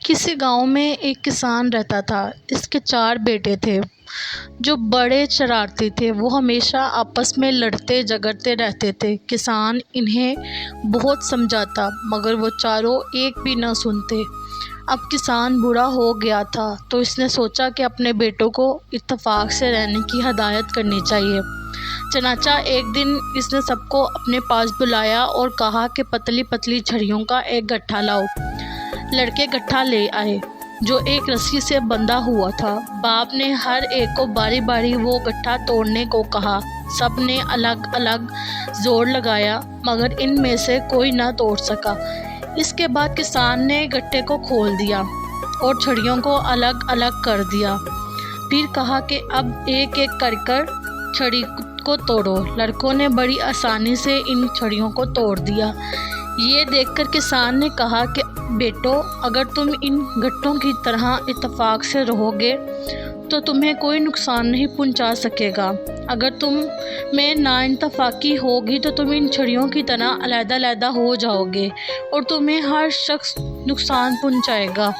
کسی گاؤں میں ایک کسان رہتا تھا۔ اس کے 4 بیٹے تھے جو بڑے شرارتی تھے۔ وہ ہمیشہ آپس میں لڑتے جھگڑتے رہتے تھے۔ کسان انہیں بہت سمجھاتا مگر وہ چاروں ایک بھی نہ سنتے۔ اب کسان بوڑھا ہو گیا تھا تو اس نے سوچا کہ اپنے بیٹوں کو اتفاق سے رہنے کی ہدایت کرنی چاہیے۔ چنانچہ ایک دن اس نے سب کو اپنے پاس بلایا اور کہا کہ پتلی پتلی چھڑیوں کا ایک گٹھا لاؤ۔ لڑکے گٹھا لے آئے جو ایک رسی سے بندھا ہوا تھا۔ باپ نے ہر ایک کو باری باری وہ گٹھا توڑنے کو کہا۔ سب نے الگ الگ زور لگایا مگر ان میں سے کوئی نہ توڑ سکا۔ اس کے بعد کسان نے گٹھے کو کھول دیا اور چھڑیوں کو الگ الگ کر دیا۔ پھر کہا کہ اب ایک ایک کر کر چھڑی کو توڑو۔ لڑکوں نے بڑی آسانی سے ان چھڑیوں کو توڑ دیا۔ یہ دیکھ کر کسان نے کہا کہ بیٹو، اگر تم ان گٹھوں کی طرح اتفاق سے رہو گے تو تمہیں کوئی نقصان نہیں پہنچا سکے گا۔ اگر تم میں نااتفاقی ہوگی تو تم ان چھڑیوں کی طرح علیحدہ علیحدہ ہو جاؤ گے اور تمہیں ہر شخص نقصان پہنچائے گا۔